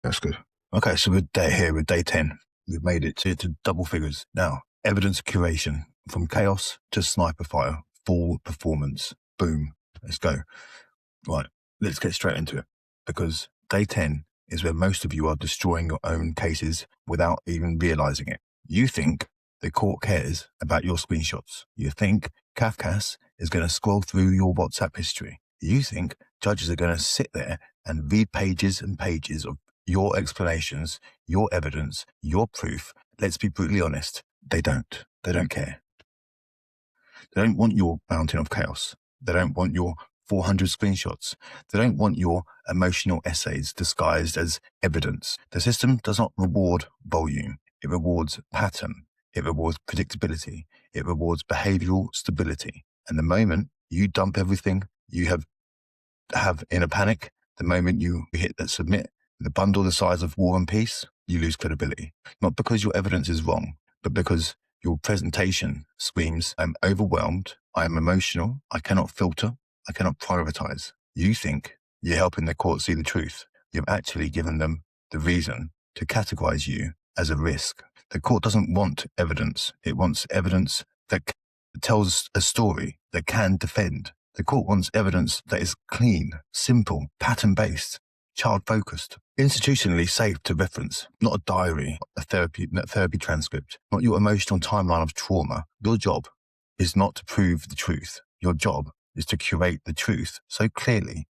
That's good. Okay, so we're day 10. We've made it to double figures. Now, evidence curation. From chaos to sniper fire. Full performance. Boom. Let's go. Right, let's get straight into it. Because day 10 is where most of you are destroying your own cases without even realizing it. You think the court cares about your screenshots. You think Kafkas is going to scroll through your WhatsApp history. You think judges are going to sit there and read pages and pages of your explanations, your evidence, your proof. Let's be brutally honest. They don't. They don't care. They don't want your mountain of chaos. They don't want your 400 screenshots. They don't want your emotional essays disguised as evidence. The system does not reward volume. It rewards pattern. It rewards predictability. It rewards behavioral stability. And the moment you dump everything you have in a panic, the moment you hit that submit, the bundle the size of War and Peace, you lose credibility. Not because your evidence is wrong, but because your presentation screams, I'm overwhelmed, I am emotional, I cannot filter, I cannot prioritize. You think you're helping the court see the truth. You've actually given them the reason to categorize you as a risk. The court doesn't want evidence. It wants evidence that tells a story that can defend. The court wants evidence that is clean, simple, pattern-based, child-focused, institutionally safe to reference, not a diary, a therapy transcript, not your emotional timeline of trauma. Your job is not to prove the truth. Your job is to curate the truth so clearly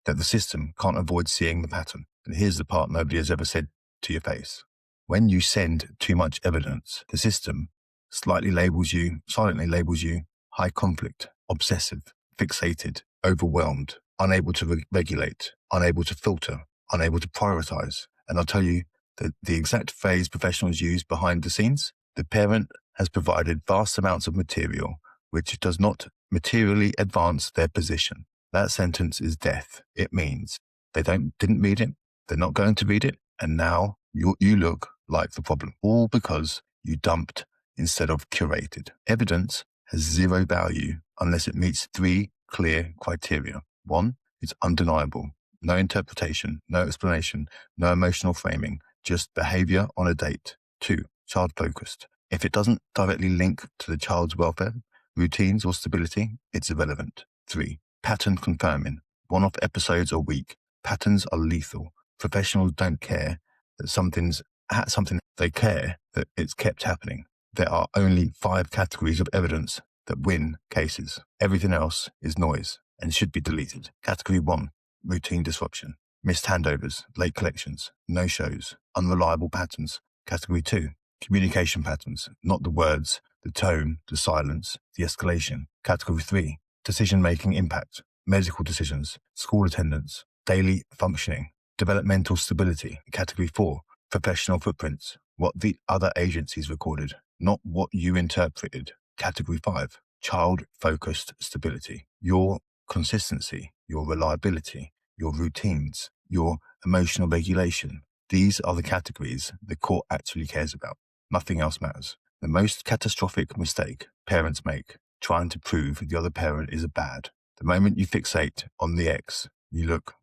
that the system can't avoid seeing the pattern. And here's the part nobody has ever said to your face. When you send too much evidence, the system silently labels you high conflict, obsessive, fixated, overwhelmed, unable to regulate, unable to filter, unable to prioritize. And I'll tell you that the exact phrase professionals use behind the scenes, the parent has provided vast amounts of material which does not materially advance their position. That sentence is death. It means they didn't read it, they're not going to read it, and now you look like the problem, all because you dumped instead of curated. Evidence has zero value unless it meets three clear criteria. One, it's undeniable. No interpretation, no explanation, no emotional framing, just behavior on a date. Two, child-focused. If it doesn't directly link to the child's welfare, routines or stability, it's irrelevant. Three, pattern confirming. One-off episodes a week. Patterns are lethal. Professionals don't care that something, they care that it's kept happening. There are only 5 categories of evidence that win cases. Everything else is noise and should be deleted. Category 1, routine disruption. Missed handovers, late collections, no-shows, unreliable patterns. Category 2, communication patterns, not the words, the tone, the silence, the escalation. Category 3, decision-making impact, medical decisions, school attendance, daily functioning, developmental stability. Category 4, professional footprints, what the other agencies recorded, not what you interpreted. Category 5, child-focused stability, your consistency, your reliability, your routines, your emotional regulation. These are the categories the court actually cares about. Nothing else matters. The most catastrophic mistake parents make, trying to prove the other parent is bad. The moment you fixate on the ex, you look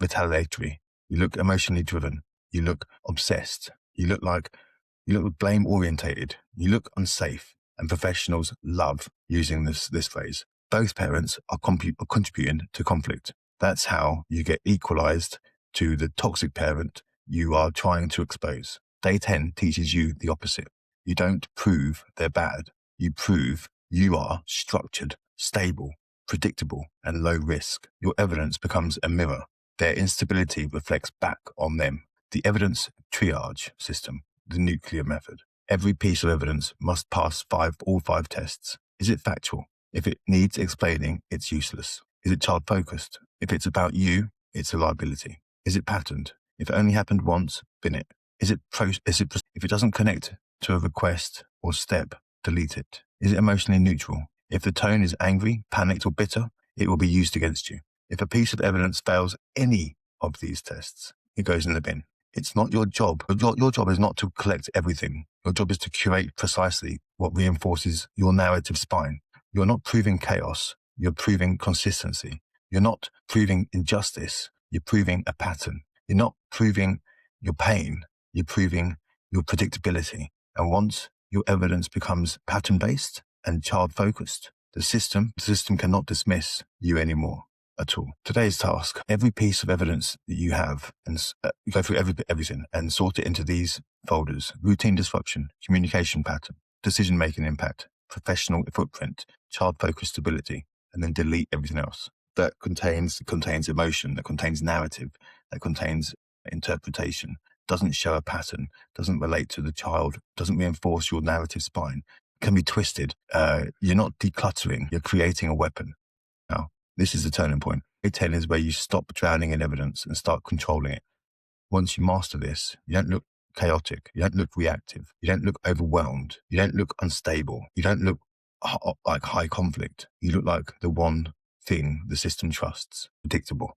retaliatory, you look emotionally driven, you look obsessed, you look blame orientated, you look unsafe, and professionals love using this phrase. Both parents are contributing to conflict. That's how you get equalized to the toxic parent you are trying to expose. Day 10 teaches you the opposite. You don't prove they're bad. You prove you are structured, stable, predictable, and low risk. Your evidence becomes a mirror. Their instability reflects back on them. The evidence triage system, the nuclear method. Every piece of evidence must pass all five tests. Is it factual? If it needs explaining, it's useless. Is it child-focused? If it's about you, it's a liability. Is it patterned? If it only happened once, bin it. If it doesn't connect to a request or step, delete it. Is it emotionally neutral? If the tone is angry, panicked, or bitter, it will be used against you. If a piece of evidence fails any of these tests, it goes in the bin. It's not your job. Your job is not to collect everything. Your job is to curate precisely what reinforces your narrative spine. You're not proving chaos. You're proving consistency. You're not proving injustice. You're proving a pattern. You're not proving your pain, you're proving your predictability. And once your evidence becomes pattern-based and child-focused, the system cannot dismiss you anymore at all. Today's task, every piece of evidence that you have, and go through everything and sort it into these folders: routine disruption, communication pattern, decision-making impact, professional footprint, child-focused stability, and then delete everything else that contains emotion, that contains narrative, that contains interpretation, doesn't show a pattern, doesn't relate to the child, doesn't reinforce your narrative spine, can be twisted. You're not decluttering, you're creating a weapon. Now, this is the turning point. Day 10 is where you stop drowning in evidence and start controlling it. Once you master this, you don't look chaotic, you don't look reactive, you don't look overwhelmed, you don't look unstable, you don't look like high conflict. You look like the one thing the system trusts: predictable.